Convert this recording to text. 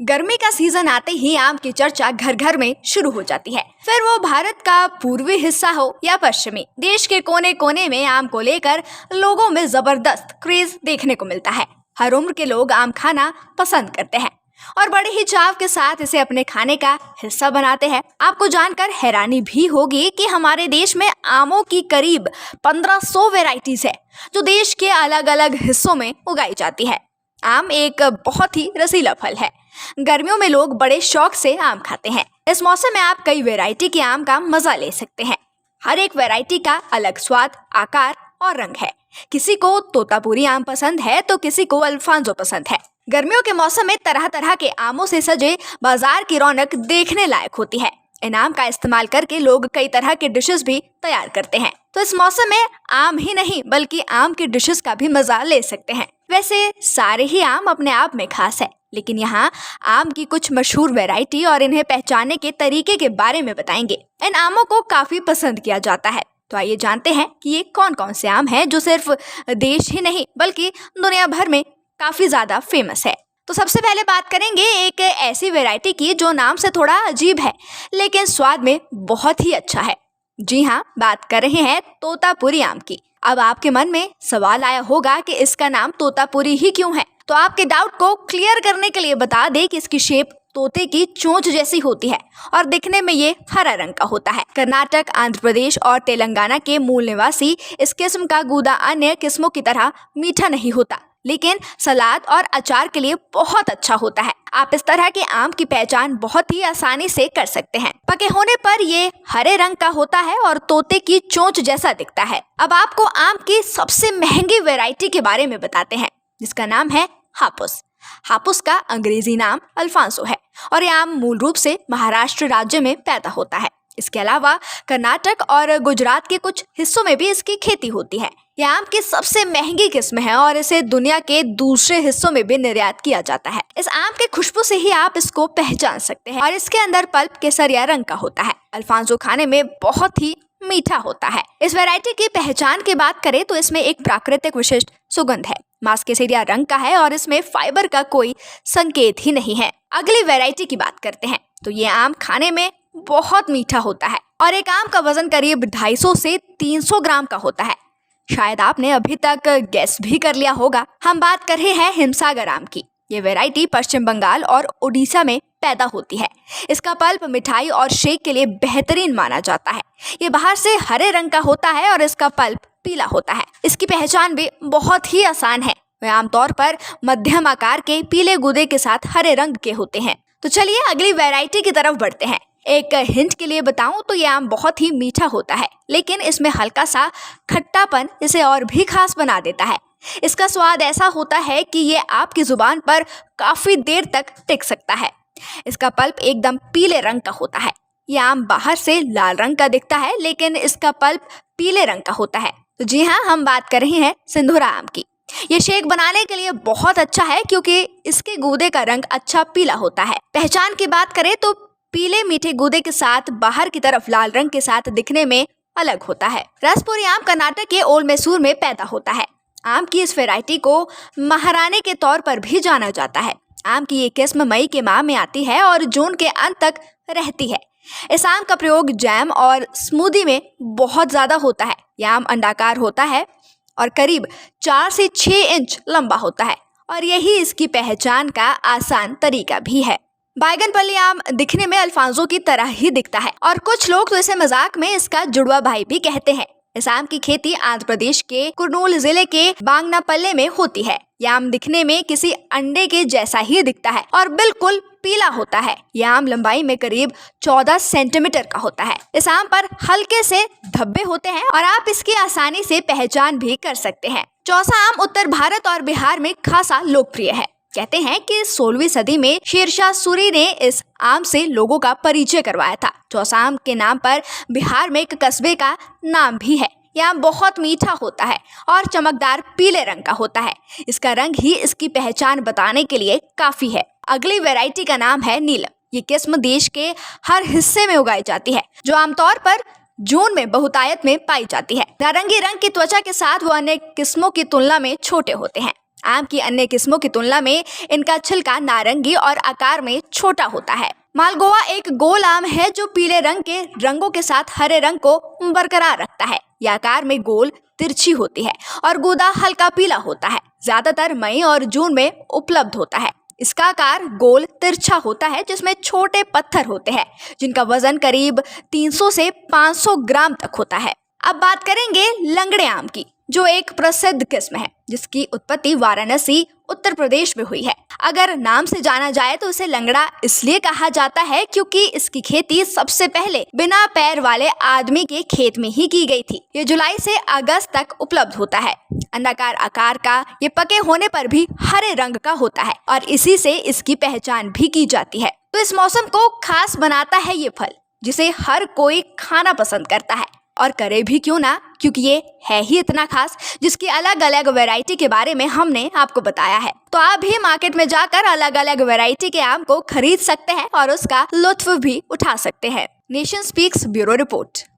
गर्मी का सीजन आते ही आम की चर्चा घर घर में शुरू हो जाती है। फिर वो भारत का पूर्वी हिस्सा हो या पश्चिमी, देश के कोने कोने में आम को लेकर लोगों में जबरदस्त क्रेज देखने को मिलता है। हर उम्र के लोग आम खाना पसंद करते हैं और बड़े ही चाव के साथ इसे अपने खाने का हिस्सा बनाते हैं। आपको जानकर हैरानी भी होगी कि हमारे देश में आमों की करीब 1500 वैरायटीज है जो देश के अलग अलग हिस्सों में उगाई जाती है। आम एक बहुत ही रसीला फल है। गर्मियों में लोग बड़े शौक से आम खाते हैं। इस मौसम में आप कई वैरायटी के आम का मजा ले सकते हैं। हर एक वैरायटी का अलग स्वाद, आकार और रंग है। किसी को तोतापुरी आम पसंद है तो किसी को अल्फांसो पसंद है। गर्मियों के मौसम में तरह तरह के आमों से सजे बाजार की रौनक देखने लायक होती है। इन आम का इस्तेमाल करके लोग कई तरह के डिशेस भी तैयार करते हैं। तो इस मौसम में आम ही नहीं बल्कि आम की डिशेस का भी मजा ले सकते हैं। वैसे सारे ही आम अपने आप में खास है, लेकिन यहाँ आम की कुछ मशहूर वैरायटी और इन्हें पहचानने के तरीके के बारे में बताएंगे। इन आमों को काफी पसंद किया जाता है, तो आइए जानते हैं कि ये कौन कौन से आम हैं जो सिर्फ देश ही नहीं बल्कि दुनिया भर में काफी ज्यादा फेमस है। तो सबसे पहले बात करेंगे एक ऐसी वैरायटी की जो नाम से थोड़ा अजीब है लेकिन स्वाद में बहुत ही अच्छा है। जी हाँ, बात कर रहे हैं तोतापुरी आम की। अब आपके मन में सवाल आया होगा कि इसका नाम तोतापुरी ही क्यों है। तो आपके डाउट को क्लियर करने के लिए बता दें कि इसकी शेप तोते की चोंच जैसी होती है और दिखने में ये हरा रंग का होता है। कर्नाटक, आंध्र प्रदेश और तेलंगाना के मूल निवासी इस किस्म का गूदा अन्य किस्मों की तरह मीठा नहीं होता, लेकिन सलाद और अचार के लिए बहुत अच्छा होता है। आप इस तरह के आम की पहचान बहुत ही आसानी से कर सकते हैं। पके होने पर ये हरे रंग का होता है और तोते की चोंच जैसा दिखता है। अब आपको आम की सबसे महंगी वैरायटी के बारे में बताते हैं, जिसका नाम है हापुस। हापुस का अंग्रेजी नाम अल्फांसो है और यह आम मूल रूप से महाराष्ट्र राज्य में पैदा होता है। इसके अलावा कर्नाटक और गुजरात के कुछ हिस्सों में भी इसकी खेती होती है। यह आम की सबसे महंगी किस्म है और इसे दुनिया के दूसरे हिस्सों में भी निर्यात किया जाता है। इस आम के खुशबू से ही आप इसको पहचान सकते हैं और इसके अंदर पल्प केसरिया रंग का होता है। अल्फांसो खाने में बहुत ही मीठा होता है। इस वैरायटी की पहचान की बात करें तो इसमें एक प्राकृतिक विशिष्ट सुगंध है। मांस केसरिया रंग का है और इसमें फाइबर का कोई संकेत ही नहीं है। अगली वैरायटी की बात करते हैं तो ये आम खाने में बहुत मीठा होता है और एक आम का वजन करीब 250 से 300 ग्राम का होता है। शायद आपने अभी तक गेस भी कर लिया होगा, हम बात कर रहे हैं हिमसागर आम की। ये वैरायटी पश्चिम बंगाल और उड़ीसा में पैदा होती है। इसका पल्प मिठाई और शेक के लिए बेहतरीन माना जाता है। ये बाहर से हरे रंग का होता है और इसका पल्प पीला होता है। इसकी पहचान भी बहुत ही आसान है। वे आमतौर पर मध्यम आकार के पीले गूदे के साथ हरे रंग के होते हैं। तो चलिए अगली वैरायटी की तरफ बढ़ते हैं। एक हिंट के लिए बताऊं तो यह आम बहुत ही मीठा होता है, लेकिन इसमें हल्का सा खट्टापन इसे और भी खास बना देता है। इसका स्वाद ऐसा होता है कि ये आपकी जुबान पर काफी देर तक टिक सकता है। इसका पल्प एकदम पीले रंग का होता है। यह आम बाहर से लाल रंग का दिखता है लेकिन इसका पल्प पीले रंग का होता है। तो जी हाँ, हम बात कर रहे हैं सिंधुरा आम की। ये शेक बनाने के लिए बहुत अच्छा है क्योंकि इसके गूदे का रंग अच्छा पीला होता है। पहचान की बात करें तो पीले मीठे गूदे के साथ बाहर की तरफ लाल रंग के साथ दिखने में अलग होता है। रसपुरी आम कर्नाटक के ओल्ड मैसूर में पैदा होता है। आम की इस वैरायटी को महारानी के तौर पर भी जाना जाता है। आम की ये किस्म मई के माह में आती है और जून के अंत तक रहती है। इस आम का प्रयोग जैम और स्मूदी में बहुत ज्यादा होता है। यह आम अंडाकार होता है और करीब 4 से 6 इंच लंबा होता है और यही इसकी पहचान का आसान तरीका भी है। बैगनपल्ली आम दिखने में अल्फांसो की तरह ही दिखता है और कुछ लोग तो इसे मजाक में इसका जुड़वा भाई भी कहते हैं। इस आम की खेती आंध्र प्रदेश के कुर्नूल जिले के बांगनापल्ले में होती है। यह आम दिखने में किसी अंडे के जैसा ही दिखता है और बिल्कुल पीला होता है। यह आम लंबाई में करीब 14 सेंटीमीटर का होता है। इस आम पर हल्के से धब्बे होते हैं और आप इसकी आसानी से पहचान भी कर सकते हैं। चौसा आम उत्तर भारत और बिहार में खासा लोकप्रिय है। कहते हैं कि 16वीं सदी में शेरशाह सूरी ने इस आम से लोगों का परिचय करवाया था। चौसा आम के नाम पर बिहार में एक कस्बे का नाम भी है। यह आम बहुत मीठा होता है और चमकदार पीले रंग का होता है। इसका रंग ही इसकी पहचान बताने के लिए काफी है। अगली वैरायटी का नाम है नीलम। ये किस्म देश के हर हिस्से में उगाई जाती है, जो आमतौर पर जून में बहुतायत में पाई जाती है। नारंगी रंग की त्वचा के साथ वो अन्य किस्मों की तुलना में छोटे होते हैं। आम की अन्य किस्मों की तुलना में इनका छिलका नारंगी और आकार में छोटा होता है। मालगोवा एक गोल आम है जो पीले रंग के रंगों के साथ हरे रंग को बरकरार रखता है। यह आकार में गोल तिरछी होती है और गूदा हल्का पीला होता है। ज्यादातर मई और जून में उपलब्ध होता है। इसका आकार गोल तिरछा होता है जिसमें छोटे पत्थर होते हैं जिनका वजन करीब 300 से 500 ग्राम तक होता है। अब बात करेंगे लंगड़े आम की, जो एक प्रसिद्ध किस्म है जिसकी उत्पत्ति वाराणसी उत्तर प्रदेश में हुई है। अगर नाम से जाना जाए तो इसे लंगड़ा इसलिए कहा जाता है क्योंकि इसकी खेती सबसे पहले बिना पैर वाले आदमी के खेत में ही की गई थी। ये जुलाई से अगस्त तक उपलब्ध होता है। अंडाकार आकार का, ये पके होने पर भी हरे रंग का होता है और इसी से इसकी पहचान भी की जाती है। तो इस मौसम को खास बनाता है ये फल, जिसे हर कोई खाना पसंद करता है, और करे भी क्यों ना, क्योंकि ये है ही इतना खास जिसकी अलग अलग वैरायटी के बारे में हमने आपको बताया है। तो आप भी मार्केट में जाकर अलग अलग वैरायटी के आम को खरीद सकते हैं और उसका लुत्फ भी उठा सकते हैं। Nation speaks bureau report.